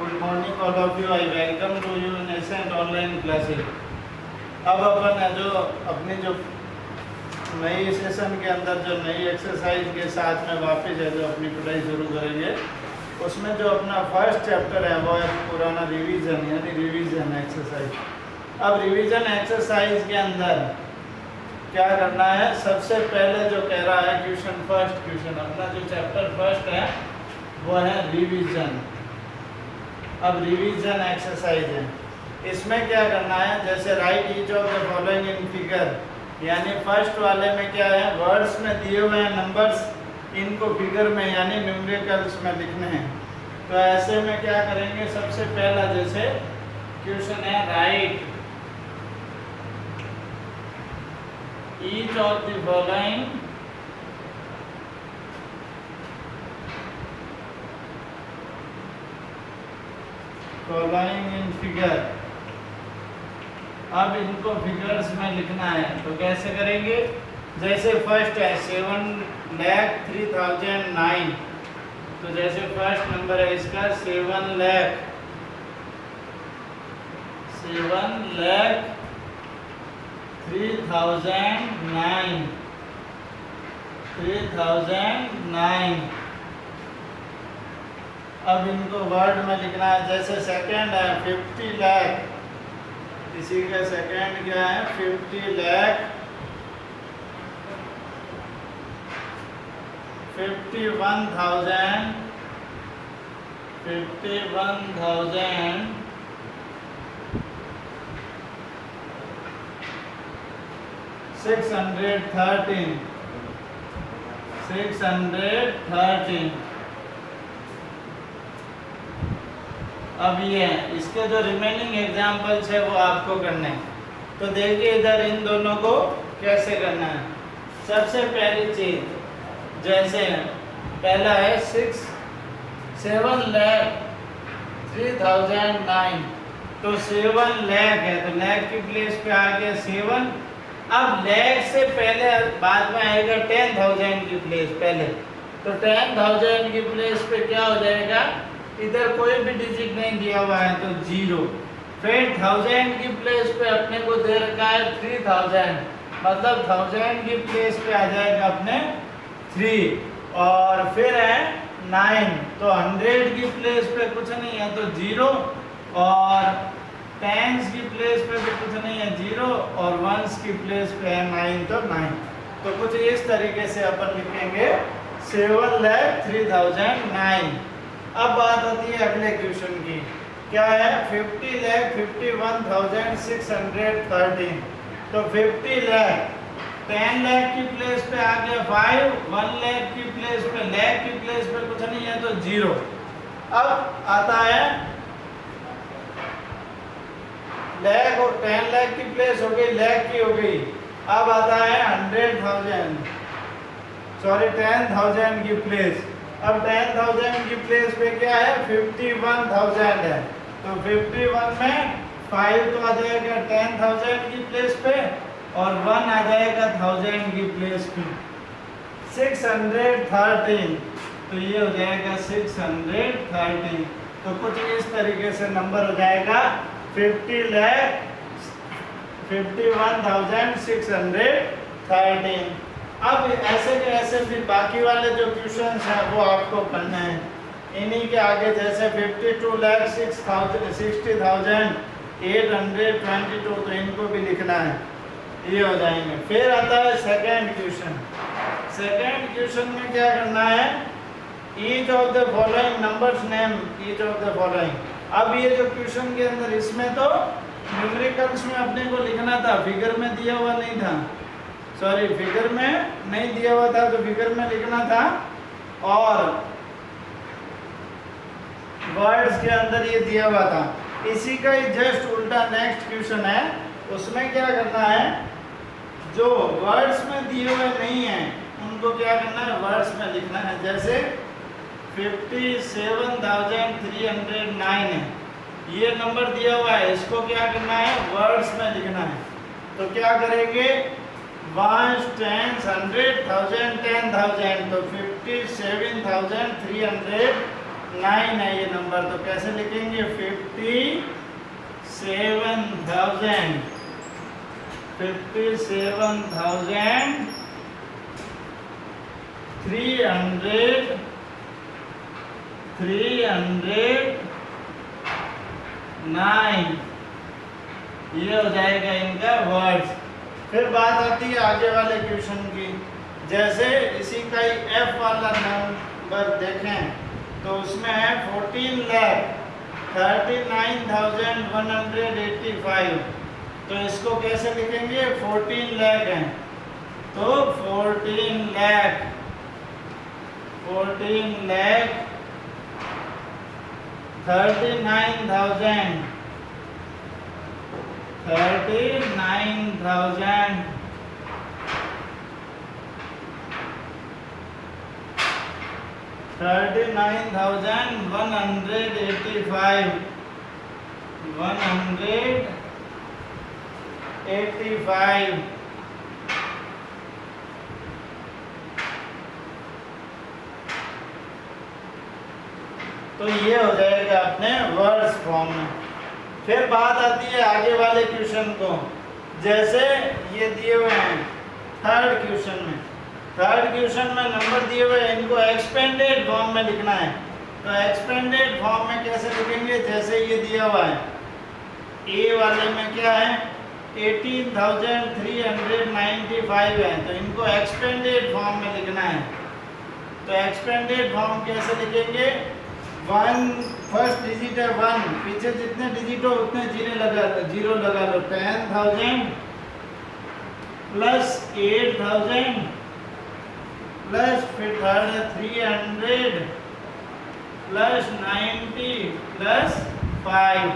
Good morning all of you. I welcome to you in Ascent online classes. अब अपन जो अपनी जो नई सेशन के अंदर जो नई एक्सरसाइज के साथ में वापस है जो अपनी पढ़ाई शुरू करेंगे, उसमें जो अपना फर्स्ट चैप्टर है वो है पुराना रिवीजन, यानी रिवीजन एक्सरसाइज। अब रिवीजन एक्सरसाइज के अंदर क्या करना है, सबसे पहले जो कह रहा है क्वेश्चन, फर्स्ट क्वेश्चन अपना जो चैप्टर फर्स्ट है वो है रिवीजन। अब रिवीजन एक्सरसाइज है, इसमें क्या करना है, जैसे right each of the following in figure, यानी फर्स्ट वाले में क्या है, वर्ड्स में दिए हुए हैं नंबर्स, इनको फिगर में यानी न्यूमेरिकल्स में लिखने हैं। तो ऐसे में क्या करेंगे, सबसे पहला जैसे क्वेश्चन है right each of the following in figure. अब इनको फिगर्स में लिखना है, तो कैसे करेंगे, जैसे फर्स्ट है 7,03,009, तो जैसे फर्स्ट नंबर है इसका 7,03,009। अब इनको वर्ड में लिखना है, जैसे सेकंड है 50 लाख, इसी का सेकंड क्या है 50 लाख, 51,000, 613। अब ये इसके जो रिमेनिंग एग्जाम्पल्स है वो आपको करने हैं। तो देखिए इधर इन दोनों को कैसे करना है। सबसे पहली चीज, जैसे पहला है 7,03,009, तो 7 लाख है, तो लाख की प्लेस पे आ गया 7। अब लाख से पहले बाद में आएगा 10,000 की प्लेस पहले, तो 10,000 की प्लेस पे क्या हो जाएगा, इधर कोई भी डिजिट नहीं दिया हुआ है तो 0। फिर 1000 की प्लेस पे अपने को दे रखा है 3000, मतलब 1000 की प्लेस पे आ जाएगा अपने 3, और फिर है 9, तो 100 की प्लेस पे कुछ नहीं है तो 0, और 10s की प्लेस पे भी कुछ नहीं है 0, और 1s की प्लेस पे है 9, तो 9। तो कुछ इस तरीके से अपन लिखेंगे 7,03,009। अब बात आती है अगले क्वेश्चन की, क्या है 50,51,613, तो 50 लाख 10 लाख की प्लेस पे आ गया 5, 1 लाख की प्लेस पे, लाख की प्लेस पे कुछ नहीं है तो 0। अब आता है लाख, और 10 लाख की प्लेस हो गई, लाख की हो गई। अब आता है 10,000 की प्लेस। अब 10,000 की प्लेस पे क्या है 51,000 है, तो 51 में 5 तो आ जाएगा 10,000 की प्लेस पे, और 1 आ जाएगा 1000 की प्लेस पे, 613, तो ये हो जाएगा 613। तो कुछ इस तरीके से नंबर हो जाएगा 50,51,613। अब ऐसे के ऐसे फिर बाकी वाले जो क्वेश्चंस हैं वो आपको करने हैं। इन्हीं के आगे जैसे 52,60,822, तो इनको भी लिखना है, ये हो जाएंगे। फिर आता है सेकंड क्वेश्चन। सेकंड क्वेश्चन में क्या करना है, each of the following numbers name each of the following. अब ये जो क्वेश्चन के अंदर, इसमें तो न्यूमेरिकल्स में अपने को लिखना था, फिगर में दिया हुआ नहीं था, सॉरी फिगर में नहीं दिया हुआ था, तो फिगर में लिखना था, और वर्ड्स के अंदर ये दिया हुआ था। इसी का ही जस्ट उल्टा नेक्स्ट क्वेश्चन है, उसमें क्या करना है, जो वर्ड्स में दिए हुए नहीं है उनको क्या करना है, वर्ड्स में लिखना है। जैसे 57,309 है, ये नंबर दिया हुआ है, इसको क्या करना है, वर्ड्स में लिखना है। तो क्या करेंगे, 1, 10, 100, 1000, 10,000, तो 57,309 9 है ये नंबर, तो कैसे लिखेंगे 57,000 309, ये हो जाएगा इनका वर्ड्स। फिर बात आती है आगे वाले क्वेश्चन की। जैसे इसी का ही एफ वाला नंबर देखें तो उसमें है 14,39,185, तो इसको कैसे लिखेंगे 14 लाख है, तो 14 लाख 39,000 185। तो ये हो जाएगा अपने वर्ड्स फॉर्म में। फिर बात आती है आगे वाले क्वेश्चन को। जैसे ये दिए हुए हैं थर्ड क्वेश्चन में नंबर दिए हुए हैं, इनको एक्सपेंडेड फॉर्म में लिखना है। तो एक्सपेंडेड फॉर्म में कैसे लिखेंगे, जैसे ये दिया हुआ है ए वाले में क्या है 18,395 है, तो इनको एक्सपेंडेड फॉर्म में लिखना है। तो एक्सपेंडेड फॉर्म कैसे लिखेंगे, फर्स्ट डिजिट है 1, पीछे जितने डिजिट हो उतने जीरो लगा लो। 10,000 प्लस 8,000 प्लस फिर थर्ड है 300 प्लस 90 प्लस 5,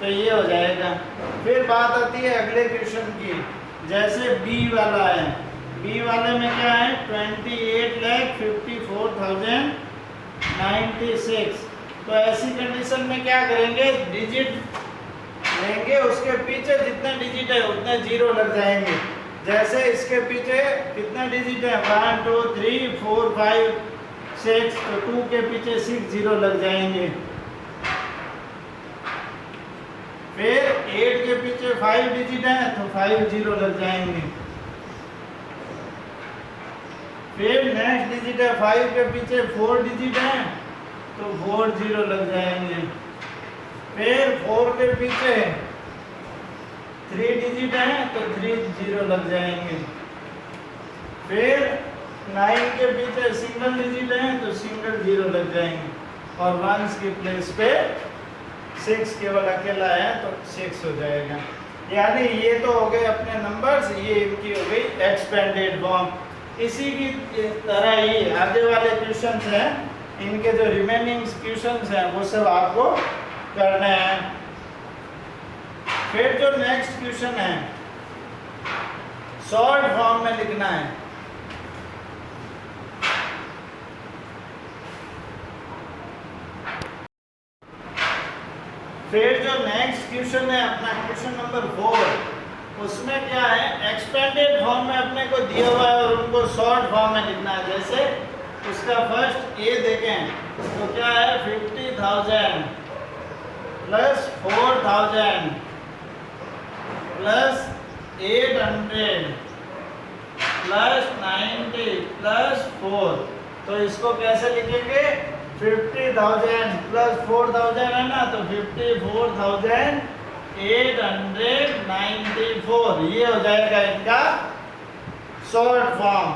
तो ये हो जाएगा। फिर बात आती है अगले क्वेश्चन की। जैसे बी वाला है, बी वाले में क्या है 28,54,096, तो ऐसी कंडीशन में क्या करेंगे, डिजिट लेंगे, उसके पीछे जितने डिजिट है उतने जीरो लग जाएंगे। जैसे इसके पीछे कितने डिजिट है 1 2 3 4 5 6, तो 2 के पीछे 6 जीरो लग जाएंगे। फिर 8 के पीछे 5 डिजिट है तो 5 जीरो लग जाएंगे। फिर नेक्स्ट डिजिट है 5 के पीछे 4 डिजिट है तो 4 जीरो लग जाएंगे। फिर 4 के पीछे 3 डिजिट है तो 3 जीरो लग जाएंगे। फिर 9 के पीछे सिंगल डिजिट है तो सिंगल जीरो लग जाएंगे, और 1 के प्लेस पे 6 केवल अकेला है तो 6 हो जाएगा। यानी ये तो हो गए अपने नंबर्स, ये इनकी हो गई एक्सपेंडेड फॉर्म। इसी की तरह ही आगे वाले क्वेश्चंस हैं, इनके जो रिमेनिंग क्वेश्चंस हैं वो सब आपको करने हैं। फिर जो नेक्स्ट क्वेश्चन है शॉर्ट फॉर्म में लिखना है। फिर जो नेक्स्ट क्वेश्चन है अपना क्वेश्चन नंबर 4, उसमें क्या है एक्सपेंडेड फॉर्म में अपने को दिया हुआ है और उनको शॉर्ट फॉर्म में लिखना है। जैसे उसका फर्स्ट ए देखें तो क्या है 50,000 प्लस 4,000 प्लस 800 प्लस 90 प्लस 4, तो इसको कैसे लिखेंगे 50,000 प्लस 4,000 है ना, तो 54,894, ये हो जाएगा इनका शॉर्ट फॉर्म।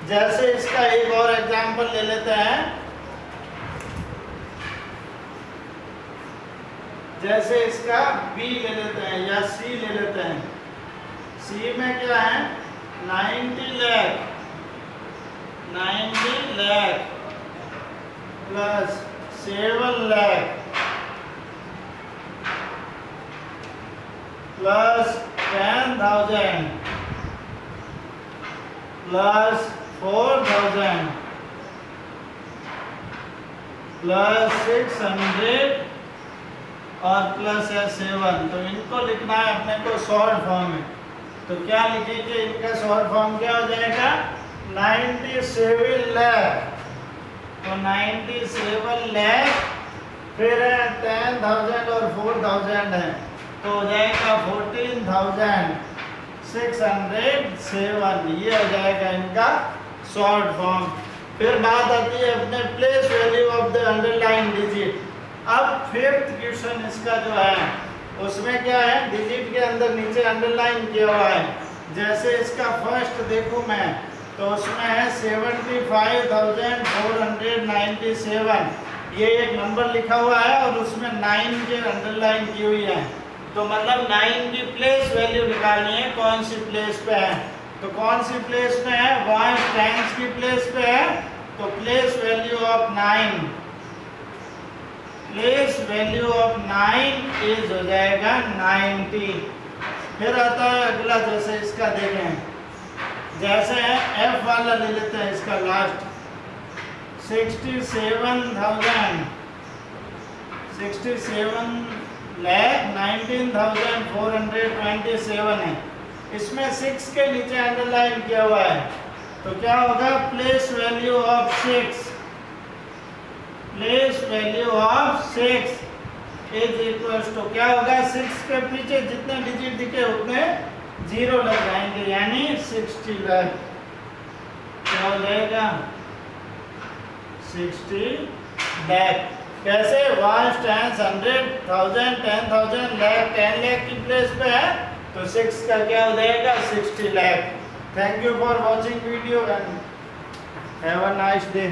जैसे इसका एक और एग्जांपल ले लेते हैं। जैसे इसका बी ले लेते हैं या सी ले लेते हैं। सी में क्या है 90 lakh plus 7 lakh plus 10,000 plus 4,000 plus 600 और प्लस है 7, तो इनको लिखना है अपने को शॉर्ट फॉर्म में। तो क्या लिखेंगे, इनका शॉर्ट फॉर्म क्या हो जाएगा 97 लाख, तो तो 97 लाख, फिर 10,000 और 4,000 है, तो हो जाएगा 14,607। ये हो जाएगा इनका शॉर्ट फॉर्म। फिर बात आती है अपने place value of the underline digit. अब फिफ्थ क्वेश्चन इसका जो है उसमें क्या है, डिजिट के अंदर नीचे अंडरलाइन किया हुआ है। जैसे इसका फर्स्ट देखूं मैं तो उसमें है 75,497, ये एक नंबर लिखा हुआ है और उसमें 9 के अंडरलाइन की हुई है। तो मतलब 9 की प्लेस वैल्यू निकालनी है, कौन सी प्लेस पे है। तो कौन सी प्लेस पे है, 1 टाइम्स की प्लेस पे है, तो place value of 9, place value of 9 is हो जाएगा 90। फिर आता है अगला, जैसे इसका देखें, जैसे एफ वाला ले लेते हैं, इसका लास्ट 67,19,427 है। इसमें 6 के नीचे अंडरलाइन किया हुआ है, तो क्या होगा, place value of 6, place value of 6 is equals to क्या होगा, 6 के पीछे जितने डिजिट दिखे उतने 0 लग जाएंगे, यानी 60 लाख। क्या हो जाएगा, 60 लाख। कैसे, 1 टाइम्स 100,000, 10,000, लाख, 10 लाख की प्लेस पे है, तो 6 का क्या हो जाएगा, 60 lakh. Thank you for watching video and have a nice day.